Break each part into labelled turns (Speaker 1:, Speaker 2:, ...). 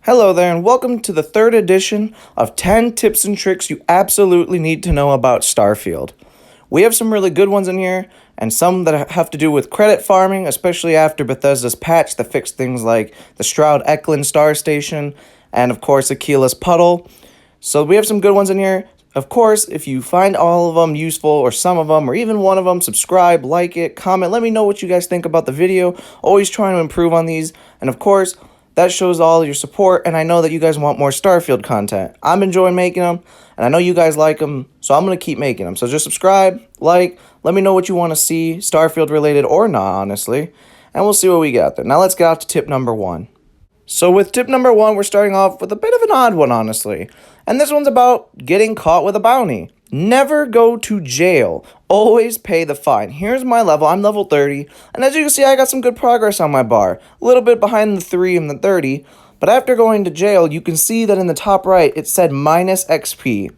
Speaker 1: Hello there, and welcome to the third edition of 10 tips and tricks you absolutely need to know about Starfield. We have some really good ones in here, and some that have to do with credit farming, especially after Bethesda's patch that fixed things like the Stroud Eklund Star Station, and of course, Aquila's Puddle. So we have some good ones in here. Of course, if you find all of them useful, or some of them, or even one of them, subscribe, like it, comment, let me know what you guys think about the video. Always trying to improve on these, and of course, that shows all your support, and I know that you guys want more Starfield content. I'm enjoying making them, and I know you guys like them, so I'm going to keep making them. So just subscribe, like, let me know what you want to see, Starfield related or not, honestly, and we'll see what we got there. Now let's get out to tip number 1. So with tip number 1, we're starting off with a bit of an odd one, honestly. And this one's about getting caught with a bounty. Never go to jail. Always pay the fine. Here's my level. I'm level 30. And as you can see, I got some good progress on my bar. A little bit behind the 3 and the 30. But after going to jail, you can see that in the top right, it said minus XP.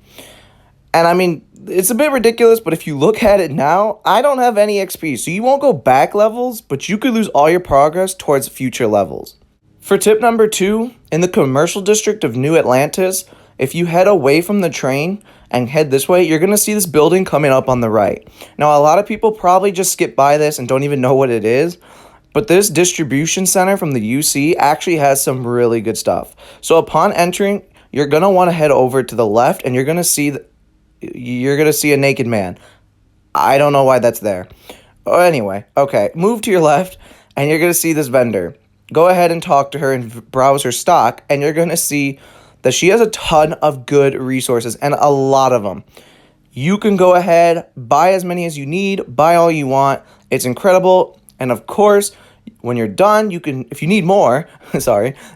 Speaker 1: And I mean, it's a bit ridiculous, but if you look at it now, I don't have any XP. So you won't go back levels, but you could lose all your progress towards future levels. For tip number 2, in the commercial district of New Atlantis, if you head away from the train and head this way, you're going to see this building coming up on the right. Now, a lot of people probably just skip by this and don't even know what it is, but this distribution center from the UC actually has some really good stuff. So upon entering, you're going to want to head over to the left, and you're going to see a naked man. I don't know why that's there. Oh, anyway, okay, move to your left, and you're going to see this vendor. Go ahead and talk to her and browse her stock, and you're going to see that she has a ton of good resources, and a lot of them. You can go ahead, buy as many as you need, buy all you want. It's incredible. And of course, when you're done, you can, if you need more,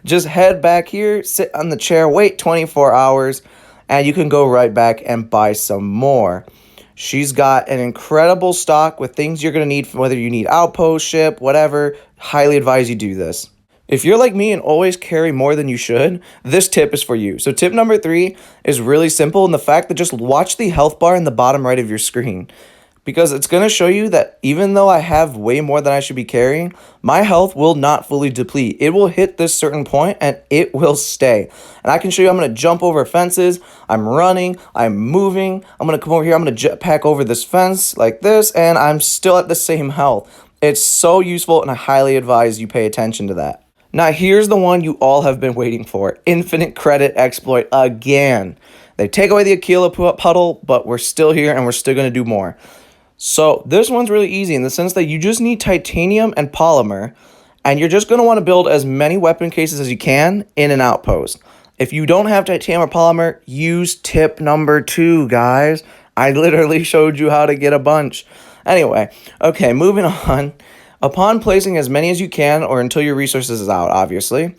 Speaker 1: just head back here, sit on the chair, wait 24 hours, and you can go right back and buy some more. She's got an incredible stock with things you're going to need, whether you need outpost, ship, whatever. Highly advise you do this. If you're like me and always carry more than you should, this tip is for you. So tip number 3 is really simple in the fact that just watch the health bar in the bottom right of your screen. Because it's going to show you that even though I have way more than I should be carrying, my health will not fully deplete. It will hit this certain point and it will stay. And I can show you I'm going to jump over fences, I'm running, I'm moving, I'm going to come over here, I'm going to jetpack over this fence like this, and I'm still at the same health. It's so useful, and I highly advise you pay attention to that. Now here's the one you all have been waiting for, infinite credit exploit again. They take away the Aquila puddle, but we're still here and we're still going to do more. So this one's really easy in the sense that you just need titanium and polymer, and you're just going to want to build as many weapon cases as you can in an outpost. If you don't have titanium or polymer, use tip number 2, guys. I literally showed you how to get a bunch. Anyway, okay, moving on. Upon placing as many as you can, or until your resources is out, obviously,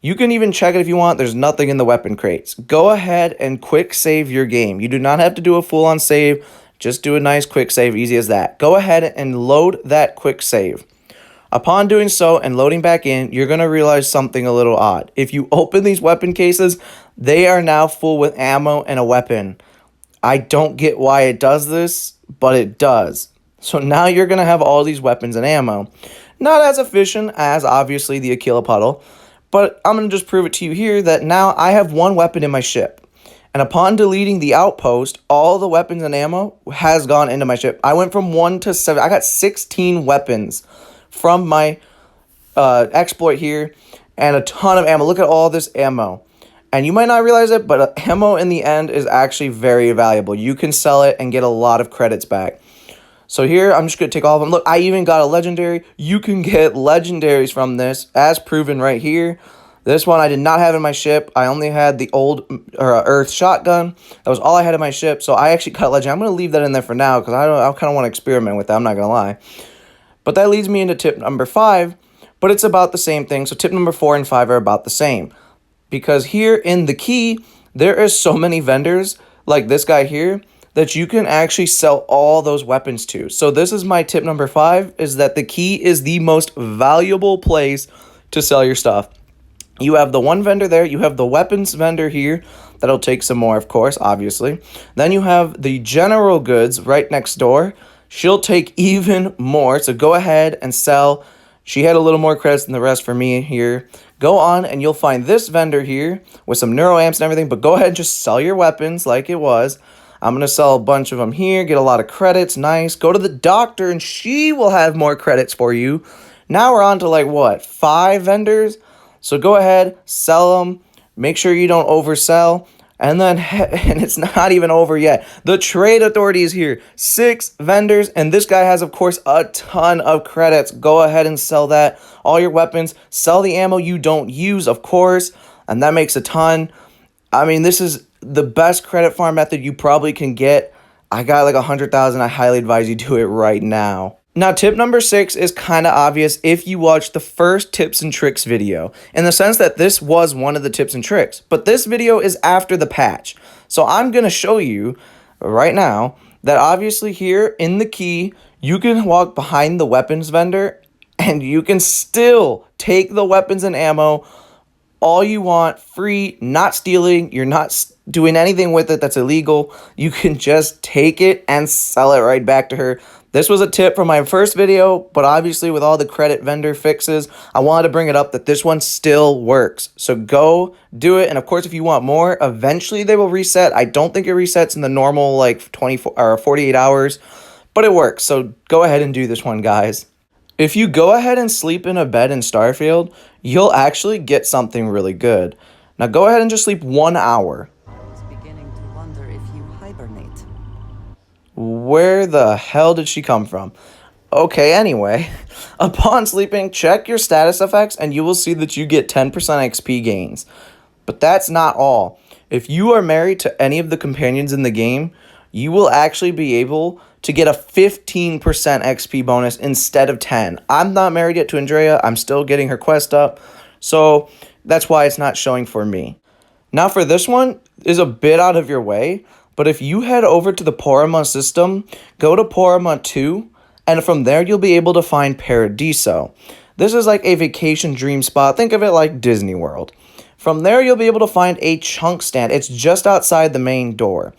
Speaker 1: you can even check it if you want. There's nothing in the weapon crates. Go ahead and quick save your game. You do not have to do a full-on save. Just do a nice quick save, easy as that. Go ahead and load that quick save. Upon doing so and loading back in, you're going to realize something a little odd. If you open these weapon cases, they are now full with ammo and a weapon. I don't get why it does this, but it does. So now you're going to have all these weapons and ammo. Not as efficient as, obviously, the Aquila puddle, but I'm going to just prove it to you here that now I have one weapon in my ship. And upon deleting the outpost, all the weapons and ammo has gone into my ship. I went from 1 to 7. I got 16 weapons from my exploit here and a ton of ammo. Look at all this ammo. And you might not realize it, but ammo in the end is actually very valuable. You can sell it and get a lot of credits back. So here, I'm just going to take all of them. Look, I even got a legendary. You can get legendaries from this, as proven right here. This one I did not have in my ship. I only had the old Earth shotgun. That was all I had in my ship, so I actually cut a legend. I'm going to leave that in there for now, because I kind of want to experiment with that, I'm not going to lie. But that leads me into tip number 5, but it's about the same thing. So tip number 4 and 5 are about the same. Because here in the key, there is so many vendors, like this guy here, that you can actually sell all those weapons to. So this is my tip number 5, is that the key is the most valuable place to sell your stuff. You have the one vendor there, you have the weapons vendor here, that'll take some more, of course, obviously. Then you have the general goods right next door. She'll take even more, so go ahead and sell She had a little more credits than the rest for me here. Go on and you'll find this vendor here with some neuroamps and everything, but go ahead and just sell your weapons like it was. I'm going to sell a bunch of them here, get a lot of credits, nice. Go to the doctor and she will have more credits for you. Now we're on to like what, 5 vendors? So go ahead, sell them, make sure you don't oversell. And then, and it's not even over yet. The trade authority is here. 6 vendors, and this guy has, of course, a ton of credits. Go ahead and sell that. All your weapons. Sell the ammo you don't use, of course, and that makes a ton. I mean, this is the best credit farm method you probably can get. I got like 100,000. I highly advise you do it right now. Now, tip number 6 is kind of obvious if you watch the first tips and tricks video, in the sense that this was one of the tips and tricks, but this video is after the patch. So I'm going to show you right now that obviously here in the key, you can walk behind the weapons vendor and you can still take the weapons and ammo all you want, free, not stealing. You're not doing anything with it that's illegal. You can just take it and sell it right back to her. This was a tip from my first video, but obviously with all the credit vendor fixes, I wanted to bring it up that this one still works. So go do it. And of course, if you want more, eventually they will reset. I don't think it resets in the normal like 24 or 48 hours, but it works. So go ahead and do this one, guys. If you go ahead and sleep in a bed in Starfield, you'll actually get something really good. Now go ahead and just sleep 1 hour.
Speaker 2: I was beginning to wonder if you hibernate.
Speaker 1: Where the hell did she come from? Okay, anyway, upon sleeping, check your status effects and you will see that you get 10% XP gains. But that's not all. If you are married to any of the companions in the game, you will actually be able to get a 15% XP bonus instead of 10. I'm not married yet to Andrea. I'm still getting her quest up. So that's why it's not showing for me. Now for this one is a bit out of your way, but if you head over to the Porama system, go to Porama 2, and from there you'll be able to find Paradiso. This is like a vacation dream spot. Think of it like Disney World. From there you'll be able to find a chunk stand. It's just outside the main door.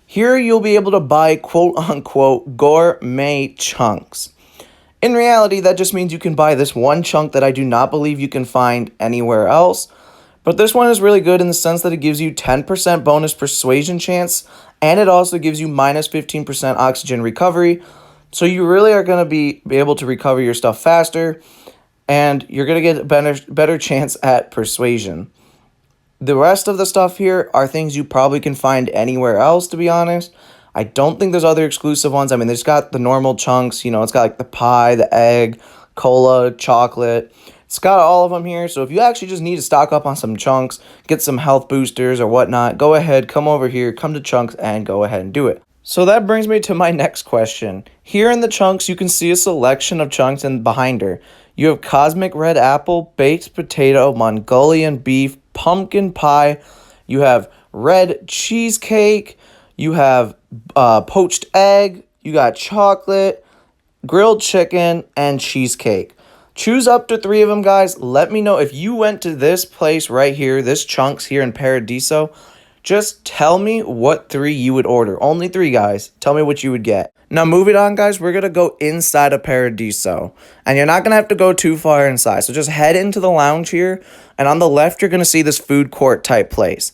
Speaker 1: Here you'll be able to buy quote-unquote gourmet chunks. In reality, that just means you can buy this one chunk that I do not believe you can find anywhere else. But this one is really good in the sense that it gives you 10% bonus persuasion chance, and it also gives you minus 15% oxygen recovery. So you really are going to be able to recover your stuff faster, and you're going to get a better chance at persuasion. The rest of the stuff here are things you probably can find anywhere else, to be honest. I don't think there's other exclusive ones. I mean, there's got the normal chunks, you know, it's got like the pie, the egg, cola, chocolate. It's got all of them here. So if you actually just need to stock up on some chunks, get some health boosters or whatnot, go ahead, come over here, come to chunks and go ahead and do it. So that brings me to my next question. Here in the chunks, you can see a selection of chunks and behind her. You have cosmic red apple, baked potato, Mongolian beef, pumpkin pie, you have red cheesecake, you have poached egg, you got chocolate, grilled chicken, and cheesecake. Choose up to 3 of them, guys. Let me know if you went to this place right here, this chunks here in Paradiso. Just tell me what 3 you would order. Only 3, guys. Tell me what you would get. Now, moving on, guys, we're going to go inside of Paradiso. And you're not going to have to go too far inside. So just head into the lounge here. And on the left, you're going to see this food court type place.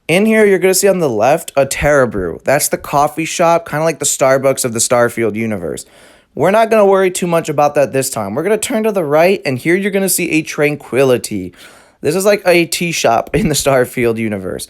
Speaker 1: In here, you're going to see on the left a Terra Brew. That's the coffee shop, kind of like the Starbucks of the Starfield universe. We're not going to worry too much about that this time. We're going to turn to the right, and here you're going to see a Tranquilitea. This is like a tea shop in the Starfield universe.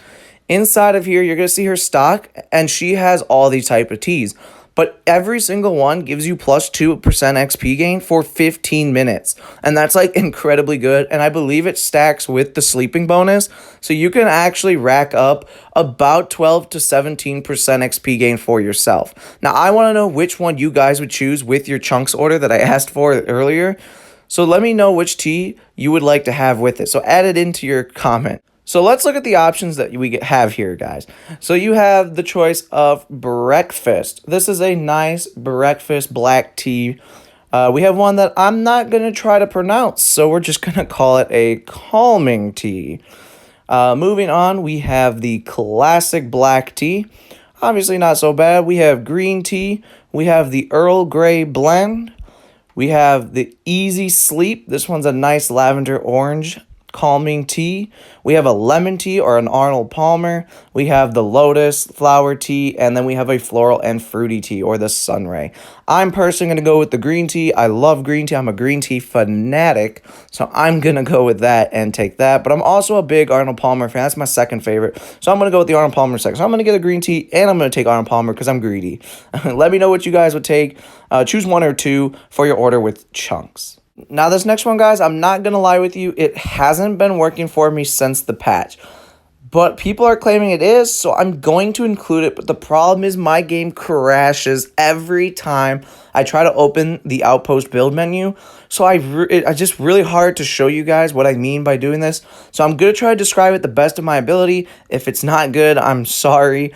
Speaker 1: Inside of here, you're going to see her stock, and she has all these type of teas. But every single one gives you plus 2% XP gain for 15 minutes. And that's like incredibly good. And I believe it stacks with the sleeping bonus. So you can actually rack up about 12 to 17% XP gain for yourself. Now, I want to know which one you guys would choose with your chunks order that I asked for earlier. So let me know which tea you would like to have with it. So add it into your comment. So let's look at the options that we have here, guys. So you have the choice of breakfast. This is a nice breakfast black tea. We have one that I'm not going to try to pronounce, so we're just going to call it a calming tea. Moving on, we have the classic black tea. Obviously not so bad. We have green tea. We have the Earl Grey blend. We have the Easy Sleep. This one's a nice lavender orange calming tea. We have a lemon tea or an Arnold Palmer. We have the lotus flower tea, and then we have a floral and fruity tea or the Sunray. I'm personally going to go with the green tea. I love green tea. I'm a green tea fanatic, so I'm going to go with that and take that. But I'm also a big Arnold Palmer fan. That's my second favorite, so I'm going to go with the Arnold Palmer second. So I'm going to get a green tea, and I'm going to take Arnold Palmer because I'm greedy. Let me know what you guys would take. Choose one or two for your order with chunks. Now, this next one, guys, I'm not going to lie with you. It hasn't been working for me since the patch. But people are claiming it is, so I'm going to include it. But the problem is my game crashes every time I try to open the Outpost build menu. So it's just really hard to show you guys what I mean by doing this. So I'm going to try to describe it the best of my ability. If it's not good, I'm sorry.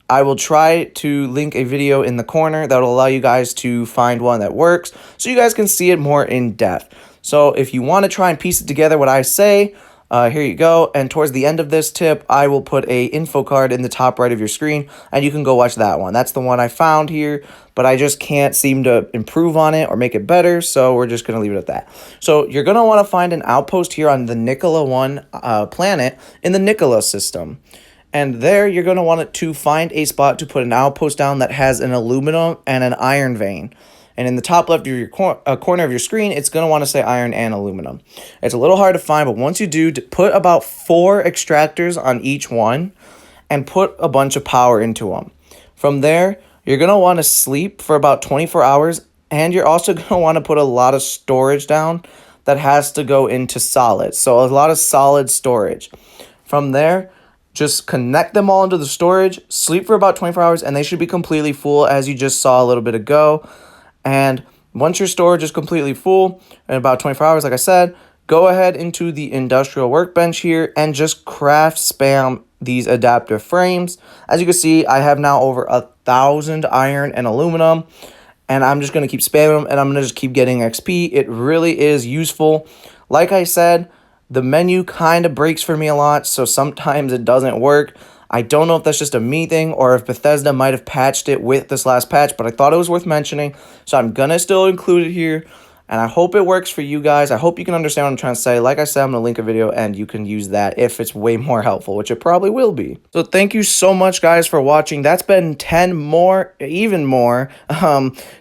Speaker 1: I will try to link a video in the corner that will allow you guys to find one that works so you guys can see it more in depth. So if you want to try and piece it together what I say, here you go. And towards the end of this tip, I will put a info card in the top right of your screen, and you can go watch that one. That's the one I found here, but I just can't seem to improve on it or make it better, so we're just going to leave it at that. So you're going to want to find an outpost here on the Nicola 1 planet in the Nicola system. And there, you're going to want to find a spot to put an outpost down that has an aluminum and an iron vein. And in the top left of your corner of your screen, it's going to want to say iron and aluminum. It's a little hard to find, but once you do, put about 4 extractors on each one and put a bunch of power into them. From there, you're going to want to sleep for about 24 hours, and you're also going to want to put a lot of storage down that has to go into solid. So a lot of solid storage. From there, just connect them all into the storage, sleep for about 24 hours, and they should be completely full, as you just saw a little bit ago. And once your storage is completely full, in about 24 hours, like I said, go ahead into the industrial workbench here and just craft spam these adaptive frames. As you can see, I have now over 1,000 iron and aluminum, and I'm just going to keep spamming them, and I'm going to just keep getting XP. It really is useful. Like I said, the menu kind of breaks for me a lot, so sometimes it doesn't work. I don't know if that's just a me thing or if Bethesda might have patched it with this last patch, but I thought it was worth mentioning, so I'm going to still include it here. And I hope it works for you guys. I hope you can understand what I'm trying to say. Like I said, I'm going to link a video and you can use that if it's way more helpful, which it probably will be. So thank you so much, guys, for watching. That's been 10 more, even more,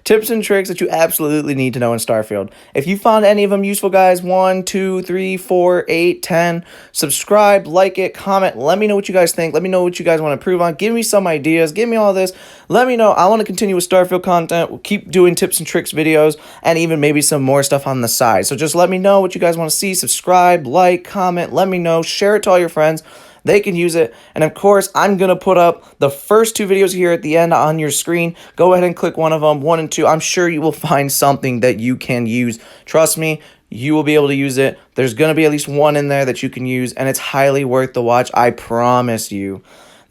Speaker 1: tips and tricks that you absolutely need to know in Starfield. If you found any of them useful, guys, 1, 2, 3, 4, 8, 10, subscribe, like it, comment. Let me know what you guys think. Let me know what you guys want to improve on. Give me some ideas. Give me all this. Let me know. I want to continue with Starfield content. We'll keep doing tips and tricks videos and even maybe some more stuff on the side. So just let me know what you guys want to see. Subscribe, like, comment, let me know. Share it to all your friends. They can use it. And of course, I'm going to put up the first 2 videos here at the end on your screen. Go ahead and click one of them, 1 and 2. I'm sure you will find something that you can use. Trust me, you will be able to use it. There's going to be at least one in there that you can use, and it's highly worth the watch. I promise you.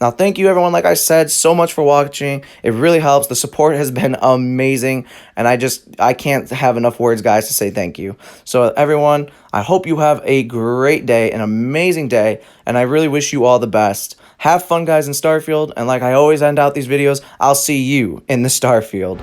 Speaker 1: Now, thank you, everyone, like I said, so much for watching. It really helps. The support has been amazing, and I can't have enough words, guys, to say thank you. So, everyone, I hope you have a great day, an amazing day, and I really wish you all the best. Have fun, guys, in Starfield, and like I always end out these videos, I'll see you in the Starfield.